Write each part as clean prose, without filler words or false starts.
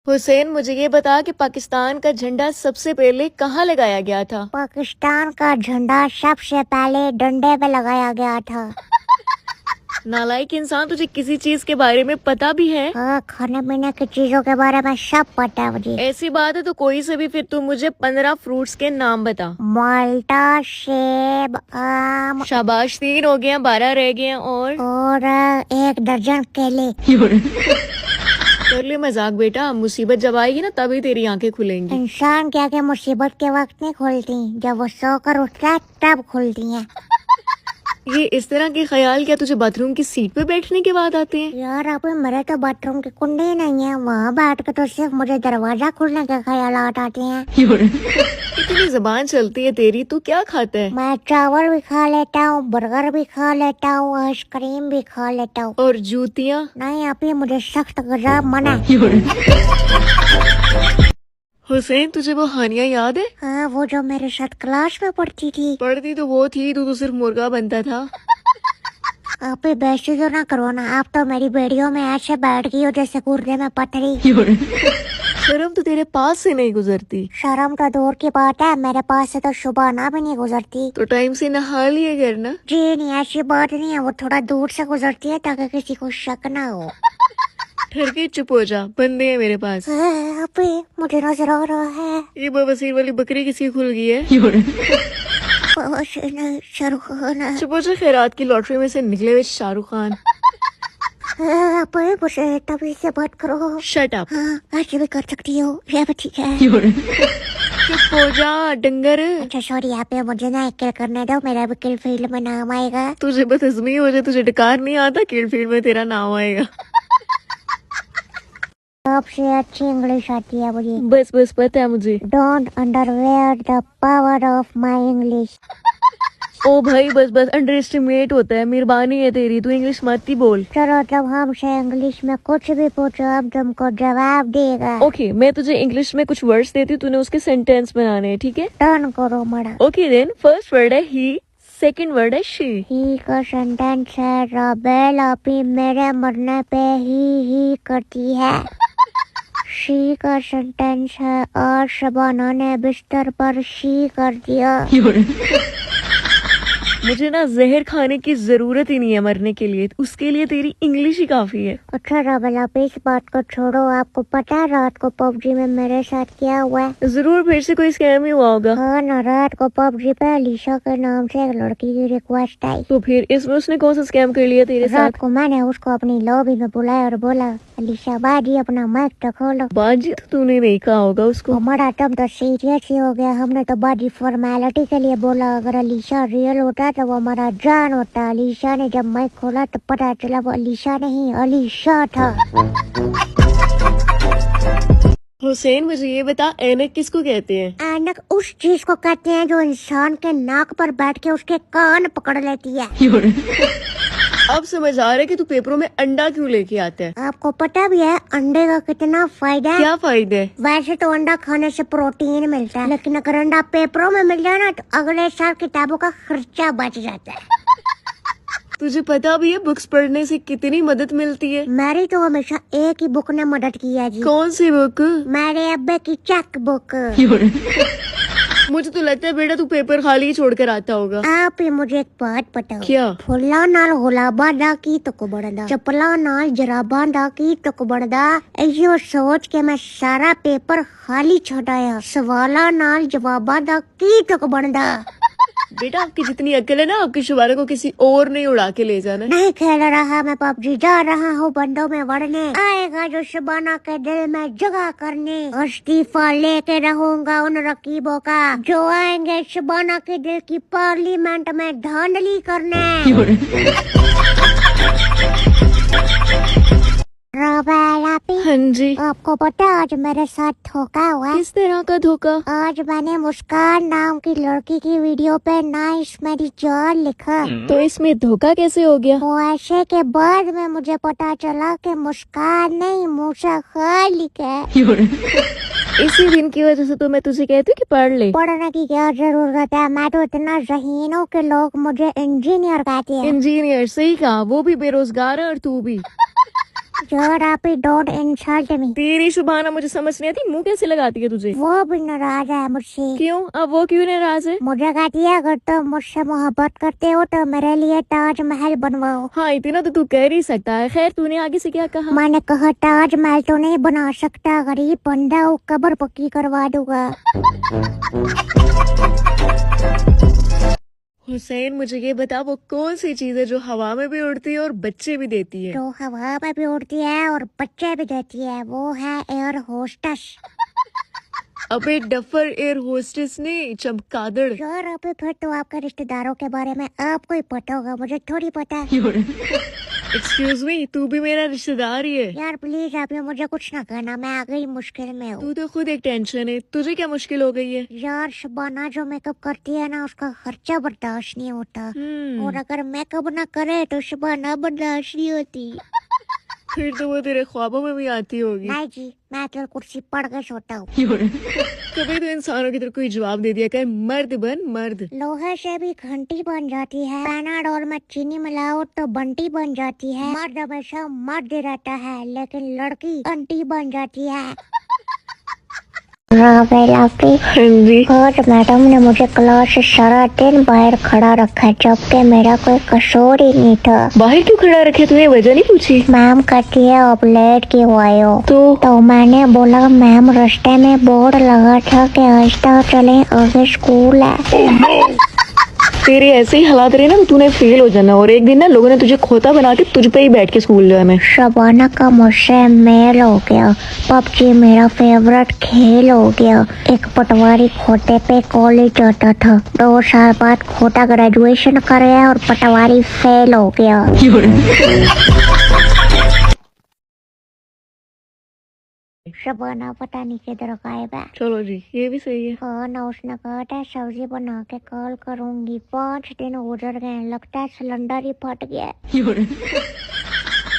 हुसैन, मुझे ये बता कि पाकिस्तान का झंडा सबसे पहले कहाँ लगाया गया था? पाकिस्तान का झंडा सबसे पहले डंडे पे लगाया गया था। नालायक इंसान, तुझे किसी चीज के बारे में पता भी है? हाँ, खाने पीने की चीजों के बारे में सब पता है मुझे। ऐसी बात है तो कोई से भी, फिर तू मुझे 15 फ्रूट्स के नाम बता। माल्टा, सेब, आम शाबाश, 3 हो गए, 12 रह गए और 1 दर्जन केले। कर ले मजाक बेटा, मुसीबत जब आएगी ना तभी तेरी आंखें खुलेंगी। इंसान क्या के मुसीबत के वक्त नहीं खुलती, जब वो सोकर उठता है तब खुलती है। ये इस तरह के ख्याल क्या तुझे बाथरूम की सीट पे बैठने के बाद आते हैं? यार अब मेरे तो बाथरूम की कुंडी ही नहीं है, वहाँ बैठ के तो सिर्फ मुझे दरवाजा खोलने के ख्याल आते हैं। इतनी जबान चलती है तेरी, तू क्या खाता है? मैं चावल भी खा लेता हूँ, बर्गर भी खा लेता हूँ, आइसक्रीम भी खा लेता हूँ। और जूतियाँ? नहीं, अभी मुझे सख्त गजा मना। हुसैन, तुझे वो हानिया याद है? हाँ, वो जो मेरे साथ क्लास में पढ़ती थी। पढ़ती तो वो थी, तू तो सिर्फ मुर्गा बनता था। आप ही बेइज्जती तो ना करो ना, आप तो मेरी वीडियो में ऐसे बैठ गई हो जैसे गुर्दे में पथरी। शर्म तो तेरे पास से नहीं गुजरती। शर्म तो दूर की बात है, मेरे पास से तो सुबह ना भी नहीं गुजरती। तो टाइम से नहा लिए करना। जी नहीं, ऐसी बात नहीं है, वो थोड़ा दूर से गुजरती है ताकि किसी को शक ना हो। ठहर के चुप हो जा, बंदे हैं मेरे पास। अबे मुझे नजर आ रहा है। ये बवासीर वाली बकरी किसी खुल गई है? शाहरुख खान है। चुप हो जा, खैरात की लॉटरी में से निकले हुए शाहरुख खान। अबे मुझे तभी से बात करो। Shut up. हाँ, ऐसे भी कर सकती हो, ये भी ठीक है। चुप हो जा डंगर। अच्छा सॉरी, यहाँ पे मुझे ना एक किल करने दो, मेरा भी किल फील्ड में नाम आएगा। तुझे बदहजमी हो जाए, तुझे डकार नहीं आता, किल फील्ड में तेरा नाम आएगा। सबसे अच्छी इंग्लिश आती है मुझे। बस बस, पता है मुझे। Don't underwear the power of my English. ओ भाई बस बस, अंडर एस्टिमेट होता है, मेहरबानी है तेरी, तू इंग्लिश मत ही बोल। चलो जब हमसे इंग्लिश में कुछ भी पूछो, अब तुमको जवाब देगा। ओके, मैं तुझे इंग्लिश में कुछ वर्ड्स देती हूँ, तूने उसके सेंटेंस बनाने हैं, ठीक है? टर्न करो मड़ा। ओके देन, फर्स्ट वर्ड है ही, सेकंड वर्ड है शी। ही का सेंटेंस है, राबेल अभी मेरे मरने पे ही करती है। शी का सेंटेंस है, आज शबाना ने बिस्तर पर शी कर दिया। मुझे ना जहर खाने की जरूरत ही नहीं है मरने के लिए, उसके लिए तेरी इंग्लिश ही काफी है। अच्छा राबेल, आप इस बात को छोड़ो, आपको पता है रात को पबजी में मेरे साथ क्या हुआ है? जरूर फिर से कोई स्कैम ही हुआ होगा। हाँ ना, रात को पबजी पे अलीशा के नाम से एक लड़की की रिक्वेस्ट आई। तो फिर इसमें उसने कौन सा स्कैम कर लिया तेरे साथ? रात को मैंने उसको अपनी लॉबी में बुलाया और बोला, अलीशा बाजी अपना माइक तो खोलो। बाजी तो तूने नहीं कहा होगा उसको। हमारा तब तो सीरियस ही हो गया, हमने तो बाजी फॉर्मेलिटी के लिए बोला, अगर अलीशा रियल होता तो वो हमारा जान होता। अलीशा ने जब माइक खोला तो पता चला वो अलीशा नहीं अलीशा था। हुसैन, मुझे ये बता, ऐनक किसको कहते हैं? ऐनक उस चीज को कहते हैं जो इंसान के नाक पर बैठ के उसके कान पकड़ लेती है। अब समझ आ रहा है कि तू पेपरों में अंडा क्यों लेके आता है। आपको पता भी है अंडे का कितना फायदा है? क्या फायदे है? वैसे तो अंडा खाने से प्रोटीन मिलता है, लेकिन अगर अंडा पेपरों में मिल जाए ना तो अगले साल किताबों का खर्चा बच जाता है। तुझे पता भी है बुक्स पढ़ने से कितनी मदद मिलती है? मेरी तो हमेशा एक ही बुक ने मदद की है जी। कौन सी बुक? मेरे अब्बे की चेक बुक। मुझे तो लगता है बेटा तू पेपर खाली ही छोड़ कर आता होगा। आप ही मुझे एक बात बताओ। क्या? फुल्ला नाल गुलाबा दा की तुक बढ़दा, चपला नाल जराबा दा की तुक बढ़दा। ऐसी सोच के मैं सारा पेपर खाली छोड़ाया, सवाला नाल जवाबा दा की तुक बढ़दा। बेटा आपकी जितनी अक्ल है ना, आपके शुबारे को किसी और नहीं उड़ा के ले जाना। नहीं खेल रहा मैं पबजी, जा रहा हूँ बंदों में वड़ने। आएगा जो शबाना के दिल में जगह करने, इस्तीफा लेके रहूंगा उन रकीबों का जो आएंगे शबाना के दिल की पार्लियामेंट में धांधली करने। हाँ जी। आपको पता है आज मेरे साथ धोखा हुआ? किस तरह का धोखा? आज मैंने मुस्कान नाम की लड़की की वीडियो पे नाइस मेरी जान लिखा। तो इसमें धोखा कैसे हो गया? वो ऐसे के बाद में मुझे पता चला कि मुस्कान नहीं मूसा खालिक है। इसी दिन की वजह से तो मैं तुझे कहती हूँ कि पढ़ ले। पढ़ने की क्या जरूरत है, मैं तो इतना ज़हीन हूँ कि लोग मुझे इंजीनियर कहते हैं। इंजीनियर? सही कहा, वो भी बेरोजगार है और तू भी। यार आप ही डोंट इंसल्ट मी। तेरी शुभाना मुझे समझ नहीं आती, मुंह कैसे लगाती है तुझे? वो भी नाराज है मुझसे। क्यों? अब वो क्यों नाराज है? मुझे कहती है अगर तुम मुझसे मोहब्बत करते हो तो मेरे लिए ताजमहल बनवाओ। हाँ, इतना तो तू कह ही सकता है। खैर, तूने आगे से क्या कहा? मैंने कहा ताजमहल तो नहीं बना सकता, गरीब बंदा हूँ, कब्र पक्की करवा दूंगा। हुसैन, मुझे ये बता, वो कौन सी चीज है जो हवा में भी उड़ती है और बच्चे भी देती है? जो हवा में भी उड़ती है और बच्चे भी देती है, वो है एयर होस्टेस। अबे डफर, एयर होस्टेस ने चमगादड़। यार अभी फिर तो आपके रिश्तेदारों के बारे में आपको ही पता होगा, मुझे थोड़ी पता है। एक्सक्यूज मी, तू भी मेरा रिश्तेदार ही है। यार प्लीज आप मुझे कुछ ना कहना, मैं आ गई मुश्किल में हूँ। तू तो खुद एक टेंशन है, तुझे क्या मुश्किल हो गई है? यार शबाना जो मेकअप करती है ना, उसका खर्चा बर्दाश्त नहीं होता, और अगर मेकअप ना करे तो शबाना बर्दाश्त नहीं होती। फिर तो वो तेरे ख्वाबों में भी आती होगी। नहीं जी, मैं तो कुर्सी पड़ के सोता हूँ। कभी तो इंसानों की तरह कोई जवाब दे दिया कर, मर्द बन मर्द। लोहे से भी घंटी बन जाती है, पैनाडोल में चीनी मिलाओ तो बंटी बन जाती है। मर्द हमेशा मर्द रहता है, लेकिन लड़की अंटी बन जाती है। हाँ जी। आज मैडम ने मुझे क्लास से सारा दिन बाहर खड़ा रखा, जबकि मेरा कोई कसूर ही नहीं था। बाहर क्यों खड़ा रखे, तूने वजह नहीं पूछी? मैम कहती है अब लेट क्यों आए हो? तो मैंने बोला मैम रास्ते में बोर्ड लगा था कि आहिस्ता चले, आगे स्कूल है। तेरे ऐसे ही हालात रहे ना तो तूने फेल हो जाना, और एक दिन ना लोगों ने तुझे खोता बना के तुझ पे ही बैठ के स्कूल जाना। शबाना का मुझसे मेल हो गया, पबजी मेरा फेवरेट खेल हो गया। एक पटवारी खोते पे कॉलेज जाता था, 2 साल बाद खोता ग्रेजुएशन कर गया और पटवारी फेल हो गया। शबाना पता नहीं किधर गायब है। चलो जी, ये भी सही है। हाँ ना, उसने कहा था सब्जी बना के कॉल करूंगी। 5 दिन गुजर गए, लगता है सिलेंडर ही फट गया।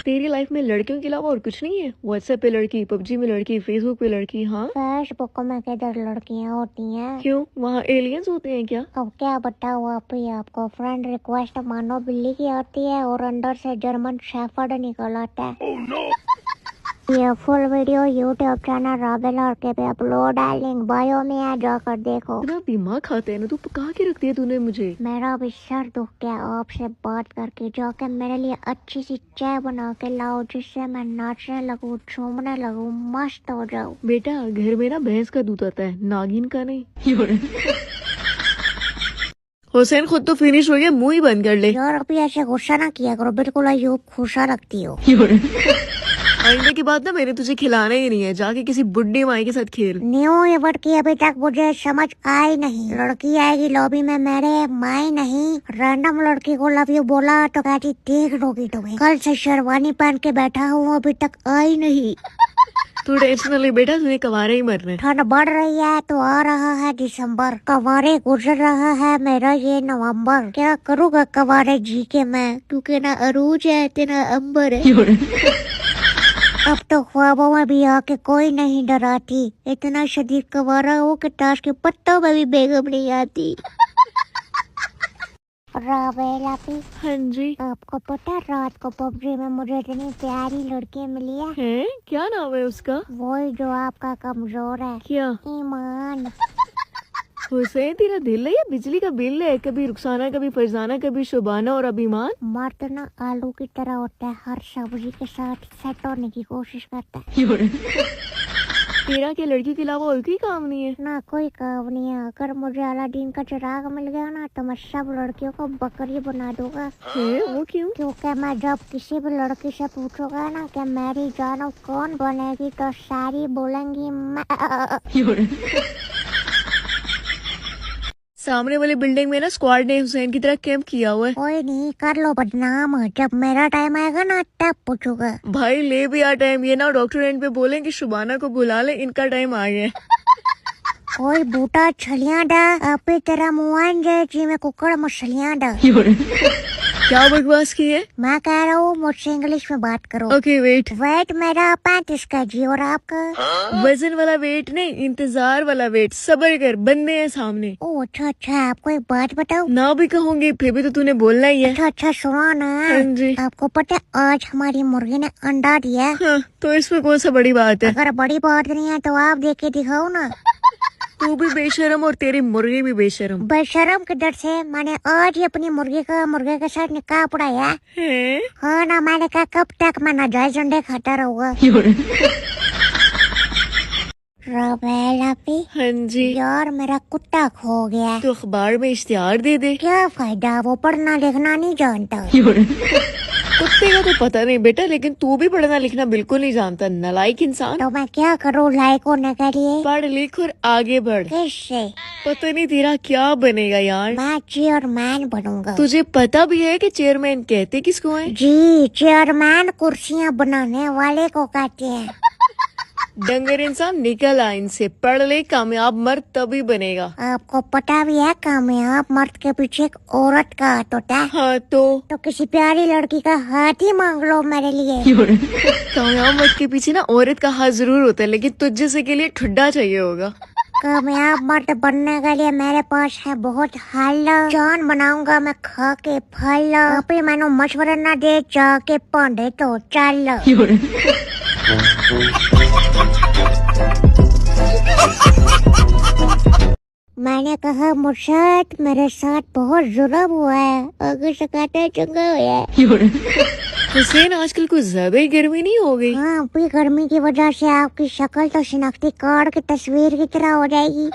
तेरी लाइफ में लड़कियों के अलावा और कुछ नहीं है? व्हाट्सएप पे लड़की, पबजी में लड़की, फेसबुक पे लड़की। हाँ, फेसबुक में किधर लड़कियाँ होती हैं? क्यों, वहाँ एलियंस होते हैं क्या? अब क्या बताओ आप ही आपको, फ्रेंड रिक्वेस्ट मानो बिल्ली की आती है और अंदर से जर्मन शेफर्ड निकल आता है। ये फुल वीडियो यूट्यूब चैनल राबेल के पे अपलोड है, लिंक बायो में है, जाकर देखो। इतना दिमाग खाता है ना तू, पका के रख दिया तूने मुझे। मेरा भी सर दुख गया आपसे बात करके, जाके मेरे लिए अच्छी सी चाय बना के लाओ, जिससे मैं नाचने लगूं, झूमने लगूं, मस्त हो जाऊं। बेटा, घर में ना भैंस का दूध आता है, नागिन का नहीं। हुसैन, खुद तो फिनिश हो गया, मुंह ही बंद कर ले। यार अभी ऐसे गुस्सा ना किया करो, बिल्कुल अयूब खुशा रखती हो। आइंदा की बात ना मैंने तुझे खिलाना ही नहीं है, जाके किसी बुड्ढी माई के साथ खेल। न्यू ईयर की अभी तक मुझे समझ आई नहीं। लड़की आएगी लॉबी में मेरे, माई नहीं, रैंडम लड़की को लव यू बोला तो कहती देख लोगी तुम्हें। कल से शेरवानी पहन के बैठा हूँ, अभी तक आई नहीं। तू टेंशन न ले बेटा, तुझे कवारे ही मरना है। ठंड बढ़ रही है तो आ रहा है दिसंबर, कवारे गुजर रहा है मेरा ये नवंबर। क्या करूँगा कवारे जी के मैं, क्योंकि ना अरूज है ना अंबर है। अब तो ख्वाबों में भी आके कोई नहीं डराती, इतना शदीद कवारा हो कि ताश के पत्तों में भी बेगम नहीं आती। रावेला पी, हाँ जी। आपको पता रात को पबजी में मुझे इतनी प्यारी लड़की मिली है। हैं? क्या नाम है उसका? वही जो आपका कमजोर है, क्या? ईमान। हुसैन, तेरा दिल है या बिजली का बिल है? कभी रुखसाना, कभी फरजाना, कभी शुबाना और अभी ईमान। मर्द ना आलू की तरह होता है, हर सब्जी के साथ सेट होने की कोशिश करता है। तेरा क्या लड़की के अलावा और कोई काम नहीं है? ना कोई काम नहीं है। अगर मुझे अलादीन का चिराग मिल गया ना तो मैं सब लड़कियों को बकरी बना दूंगा। वो क्यों? क्योंकि मैं जब किसी भी लड़की से पूछूंगा ना कि मेरी जानो कौन बनेगी, तो सारी बोलेंगी मैं। सामने वाली बिल्डिंग में ना स्क्वाड ने हुसैन की तरह कैंप किया हुआ है। कोई नहीं, कर लो बदनाम, जब मेरा टाइम आएगा ना तब पूछूंगा। भाई ले भी आ टाइम, ये ना डॉक्टर एंड पे बोले कि शुबाना को बुला ले, इनका टाइम आ गया। कोई बूटा छलियां डा, आप तेरा मुआन जे जी में कुकड़ मछलियां डा। क्या बकवास की है? मैं कह रहा हूँ मुझसे इंग्लिश में बात करो। Okay wait. वेट मेरा 35 kg और आपका? वजन वाला वेट नहीं, इंतजार वाला वेट। सब्र कर, बंदे हैं सामने। ओ अच्छा, आपको एक बात बताओ। ना भी कहूंगी फिर भी तो तूने बोलना ही है। अच्छा सुनो ना। हाँ जी। आपको पता है आज हमारी मुर्गी ने अंडा दिया। हाँ, तो इसमें कौन सा बड़ी बात है? अगर बड़ी बात नहीं है तो आप देख के दिखाओ ना। तू भी बेशरम और तेरी मुर्गी भी बेशरम। बेशरम किधर से? मैंने आज ही अपनी मुर्गी के साथ निकाह पढ़ाया है? हाँ ना, मैंने कहा कब तक मैं नाजायज अंडे खाता रहूंगा। रबी हाँ जी। यार मेरा कुत्ता खो गया। तो अखबार में इश्तिहार दे दे। क्या फायदा, वो पढ़ना लिखना नहीं जानता। कुत्ते का तो पता नहीं बेटा, लेकिन तू भी पढ़ना लिखना बिल्कुल नहीं जानता, नालायक इंसान। तो मैं क्या करूँ लायक होने के लिए? पढ़ लिख और आगे बढ़। किससे? पता नहीं तेरा क्या बनेगा यार। मैं चेयरमैन बनूंगा। तुझे पता भी है कि चेयरमैन कहते किसको है? जी, चेयरमैन कुर्सियाँ बनाने वाले को कहते हैं। डंगर इंसान निकल आ इनसे, पढ़ ले, कामयाब मर्द तभी बनेगा। आपको पता भी है कामयाब मर्द के पीछे एक औरत का हाथ होता है। हाँ तो किसी प्यारी लड़की का हाथ ही मांग लो मेरे लिए। कामयाब मर्द के पीछे ना औरत का हाथ जरूर होता है, लेकिन तुझ जैसे के लिए ठुड्डा चाहिए होगा। कामयाब मर्द बनने के लिए मेरे पास है बहुत हल। जान बनाऊंगा मैं खा के फल। अभी मैंने मशवरा न दे जाके पांडे तो चल। मैंने कहा मुर्शद मेरे साथ बहुत जुर्म हुआ है, अगर शिकायतें चंगा हुआ है। हुसैन आजकल कुछ ज्यादा ही गर्मी नहीं हो गई? हाँ, अभी गर्मी की वजह से आपकी शक्ल तो शिनाख्ती कार्ड की तस्वीर की तरह हो जाएगी।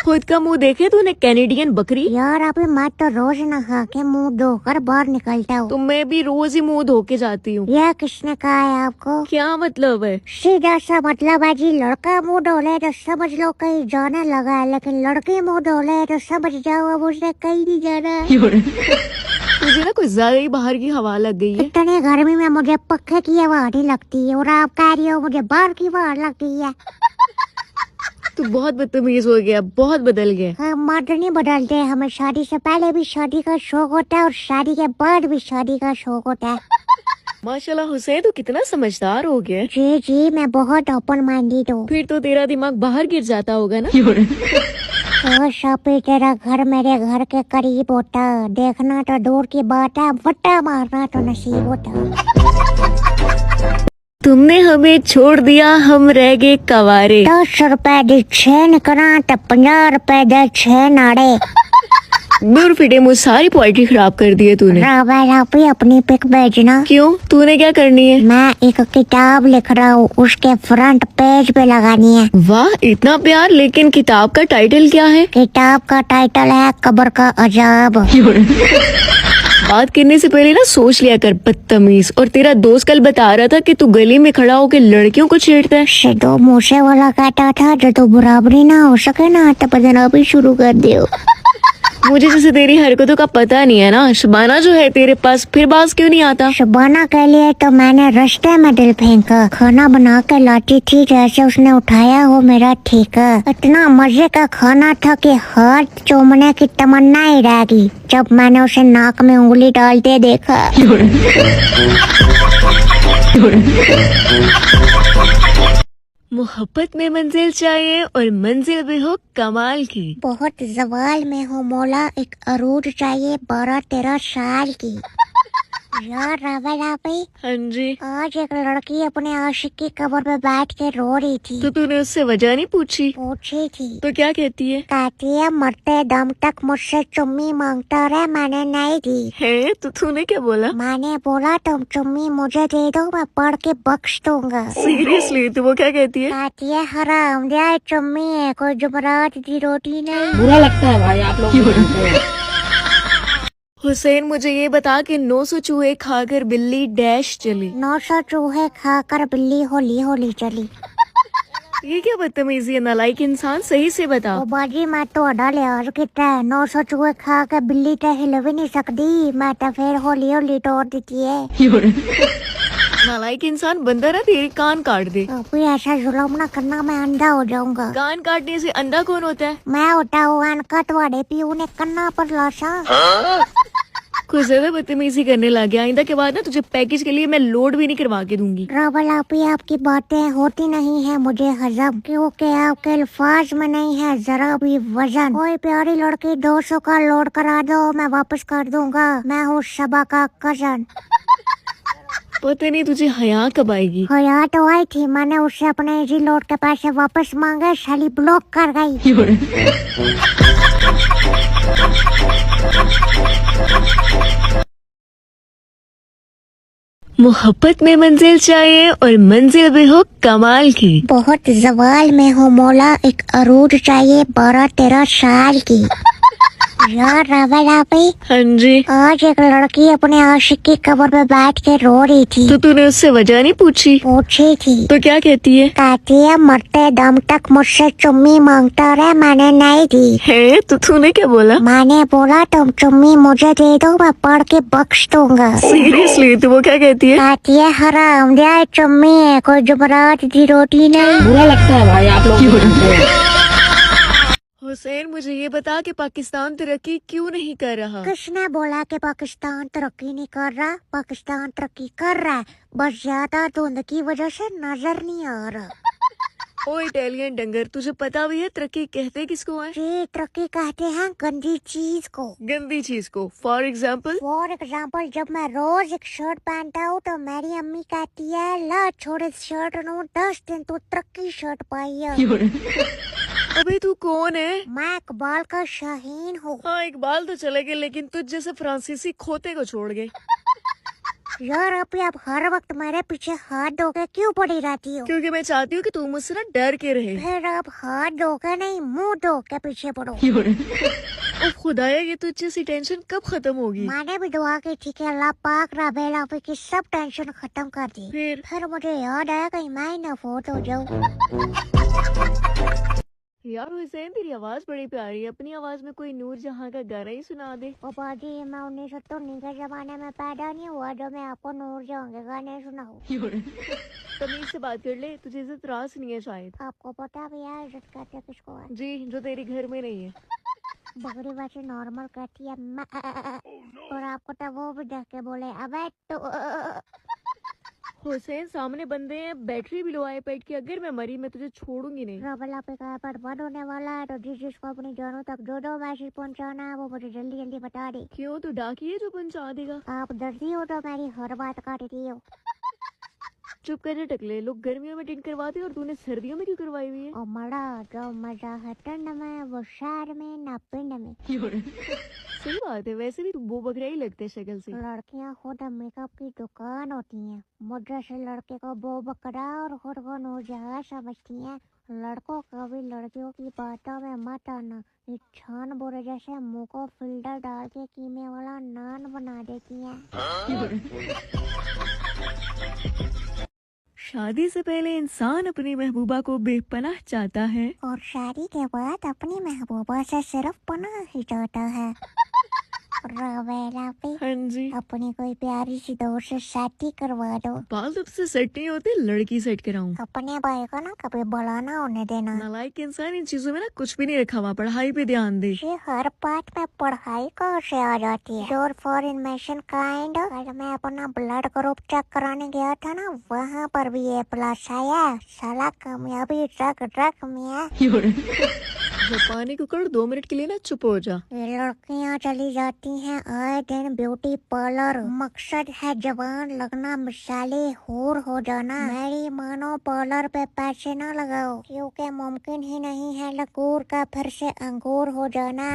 खुद का मुंह देखे तूने, कैनेडियन बकरी। यार अभी मैं तो रोज नहा के मुंह धोकर बाहर निकलता हूँ। तो मैं भी रोज ही मुंह धो के जाती हूँ। यह किसने कहा है आपको? क्या मतलब है? सीधा सा मतलब है जी, लड़का मुंह धो ले तो समझ लो कहीं जाने लगा है, लेकिन लड़की मुंह धो ले तो समझ जाओ अब उसने कहीं नहीं जाना। तुझे ना कुछ ज्यादा ही बाहर की हवा लग गई है। इतने गर्मी में मुझे पक्के की हवा नहीं लगती है और आप कह रही हो मुझे बाहर की हवा लगती है। तू बहुत बदतमीज हो गया, बहुत बदल गया। हाँ, मर्द नहीं बदलते, हमें शादी से पहले भी शादी का शौक होता है और शादी के बाद भी शादी का शौक होता है। माशाल्लाह हुसैन, तू कितना समझदार हो गया। जी मैं बहुत ओपन माइंडेड हूँ। फिर तो तेरा दिमाग बाहर गिर जाता होगा ना। तो शापी तेरा घर मेरे घर के करीब होता, देखना तो दूर की बात है, वट्टा मारना तो नसीब होता। तुमने हमें छोड़ दिया, हम रह गए कवारे। 10 रुपए दी 6 निकला तो 50 रुपए दे 6 नाड़े। दूर फिटे, मुझ सारी पोइट्री खराब कर दी है तूने। राबी अपनी पिक भेजना। क्यों, तूने क्या करनी है? मैं एक किताब लिख रहा हूँ, उसके फ्रंट पेज पे लगानी है। वाह, इतना प्यार। लेकिन किताब का टाइटल क्या है? किताब का टाइटल है कब्र का अजाब। बात करने से पहले ना सोच लिया कर, बदतमीज। और तेरा दोस्त कल बता रहा था कि तू गली में खड़ा होकर लड़कियों को छेड़ता है। सिद्धो मूसे वाला कहता था जो तो बराबरी ना हो सके ना तो बदना भी शुरू कर दो। मुझे जैसे तेरी हरकतों का पता नहीं है ना। शबाना जो है तेरे पास, फिर बाज क्यों नहीं आता? शबाना के लिए तो मैंने रास्ते में दिल फेंका, खाना बना के लाती थी जैसे उसने उठाया हो मेरा ठेका। इतना मजे का खाना था कि हाथ चूमने की तमन्ना ही रह गई जब मैंने उसे नाक में उंगली डालते देखा। मोहब्बत में मंजिल चाहिए और मंजिल भी हो कमाल की। बहुत जवाल में हो मौला, एक अरूज चाहिए 12-13 साल की। यार रावल आपी, हाँ जी। आज एक लड़की अपने आशिक की कब्र पे बैठ के रो रही थी। तो तूने उससे वजह नहीं पूछी? पूछी थी। तो क्या कहती है? कहती है मरते दम तक मुझसे चुम्मी मांगता रहे, मैंने नहीं दी है। तो तूने क्या बोला? मैंने बोला तुम चुम्मी मुझे दे दो, मैं पढ़ के बख्श दूंगा। सीरियसली? तो वो क्या कहती है? कहती है हराम दिया चुम्मी है, कोई जुमरात की रोटी नहीं। बुरा लगता है भाई आप लोग। हुसैन, मुझे ये बता कि 900 चूहे खाकर बिल्ली डैश चली। 900 चूहे खाकर बिल्ली होली होली चली। ये क्या बदतमीजी है, नालायक इंसान, सही से बता। ओ बाजी मैं तो अड़ा लिहाज किता है, 900 चूहे खा के बिल्ली तो हिल भी नहीं सकती, मैं तो फिर होली होली तोड़ देती है। नालायक इंसान, बंदा ना तेरे कान काट दे। अभी ऐसा जुल्म ना करना, मैं अंधा हो जाऊंगा। कान काटने से अंधा कौन होता है? मैं होता हूँ अनका, तुम्हारे पीऊ ने कन्ना पर लाशा। कुछ ज्यादा बदतमीजी करने लग गया। आइंदा के बाद ना तुझे पैकेज के लिए मैं लोड भी नहीं करवा के दूंगी। रबल आपी, आपकी बातें होती नहीं है मुझे हजम, क्योंकि आपके अल्फाज में नहीं है जरा भी वजन। कोई प्यारी लड़की 200 का लोड करा दो, मैं वापस कर दूंगा। मैं हूँ शबा का कजन। पता नहीं तुझे हया कब आएगी। हया तो आई थी, मैंने उससे अपने इजी लोड के पैसे वापस मांगे, साली ब्लॉक कर गई। मोहब्बत में मंजिल चाहिए और मंजिल भी हो कमाल की। बहुत जवाल में हो मौला, एक अरूज चाहिए 12-13 साल की। यार रावल आपी, हाँ जी। आज एक लड़की अपने आशिक की कब्र पे बैठ के रो रही थी। तो तूने उससे वजह नहीं पूछी? पूछी थी। तो क्या कहती है? कहती है मरते दम तक मुझसे चुम्मी मांगता रहे, मैंने नहीं दी। है तो तूने क्या बोला? मैंने बोला तुम चुम्मी मुझे दे दो, मैं पढ़ के बख्श दूंगा। सीरियसली? तो वो क्या कहती है? कहती है हराम दिया चुम्मी है, कोई जुमरात की रोटी नहीं। बुरा लगता है भाई आप लोग जानते हैं। हुसैन मुझे ये बता कि पाकिस्तान तरक्की क्यों नहीं कर रहा? किसने बोला कि पाकिस्तान तरक्की नहीं कर रहा? पाकिस्तान तरक्की कर रहा है, बस ज्यादा धुंध की वजह से नजर नहीं आ रहा। ओ इटालियन डंगर, तुझे पता भी है तरक्की कहते किसको है? जी, तरक्की कहते हैं गंदी चीज को। गंदी चीज को। For example? फॉर एग्जाम्पल, जब मैं रोज एक शर्ट पहनता हूँ तो मेरी अम्मी कहती है ला छोड़ इस शर्ट नो, 10 दिन तो तरक्की शर्ट पाई है। अबे तू कौन है? मैं इकबाल का शाहीन हूँ। हाँ इकबाल तो चले गए, लेकिन तुझ जैसे फ्रांसीसी खोते को छोड़ गए। यार अभी आप हर वक्त मेरे पीछे हाथ धोके क्यों पड़ी रहती हो? क्योंकि मैं चाहती हूँ कि तू मुझसे ना डर के रहे। फिर आप हाथ धोके नहीं, मुंह धो के पीछे पड़ो। ओ खुदाया, ये तुझ जैसी टेंशन कब खत्म होगी? मैंने भी दुआ की थी कि अल्लाह पाक राबेल आपी की सब टेंशन खत्म कर दी। फिर मुझे याद आया कहीं मैं ही ना फोट हो जाऊँ। यार हुसैन तेरी आवाज बड़ी प्यारी है, अपनी आवाज में कोई नूर जहाँ का गाना ही सुना दे। पापा जी, मैं 1990 के जमाने में पैदा नहीं हुआ जो मैं आपको नूर जहाँ के गाने सुनाऊं। तमीज से बात कर ले, तुझे इज्जत रास नहीं है शायद। आपको पता भी है इज्जत कहते किसको है? जी, जो तेरे घर में नहीं है। बगड़ी वैसे नॉर्मल कहती है और आपको तो वो भी देख के बोले अबे तो। हुसैन सामने बंदे हैं, बैटरी भी लो आईपैड की, अगर मैं मरी मैं तुझे छोड़ूंगी नहीं। रबला पे का पर बंद होने वाला है, तो जिसको अपनी जानों तक जो मैसेज पहुंचाना है वो मुझे जल्दी जल्दी बता दे। क्यों, तू डाकी है जो पहुंचा देगा? आप डरती हो तो मेरी हर बात काटती हो। चुप कर टकले, लोग गर्मियों में टिंट करवाते हैं और तूने सर्दियों में क्यों करवाई हुई है? और मड़ा जो मजा है ठंड में वो शहर में ना पिंड में। सही बात है, वैसे भी तू बो बकरा ही लगते शक्ल से। लड़कियां खुद मेकअप की दुकान होती हैं, मुझे से लड़के को बो बकरा और खुद को नौजहां समझती हैं। लड़कों को भी लड़कियों की बातों में मत आना, ये छान बोरे जैसे मुंह को फिल्टर डाल के कीमे वाला नान बना देती हैं। शादी से पहले इंसान अपनी महबूबा को बेपनाह चाहता है, और शादी के बाद अपनी महबूबा से सिर्फ पनाह ही चाहता है। रवेला पे हाँ जी। अपनी कोई प्यारी सी दोस्त से शादी करवा दो। बाल तब से सेट नहीं होते, लड़की सेट कराऊं? अपने भाई को ना कभी बड़ा ना होने देना। नालायक इंसान, इन चीजों में ना कुछ भी नहीं रखा हुआ, पढ़ाई पे ध्यान दे। ये हर बात में पढ़ाई कहाँ से आ जाती है? श्योर फॉर इन्फॉर्मेशन काइंड, कल मैं अपना ब्लड ग्रुप चेक कराने गया था ना, वहाँ पर भी ये प्लस आया। साला कामयाबी ट्रक ट्रक में है। जो पानी को कर 2 मिनट के लिए ना चुप हो जा। ये लड़कियाँ चली जाती हैं आए दिन ब्यूटी पार्लर, मकसद है जवान लगना, मिसाले हूर हो जाना। मेरी मानो पार्लर पे पैसे ना लगाओ, क्योंकि मुमकिन ही नहीं है लकूर का फिर से अंगूर हो जाना।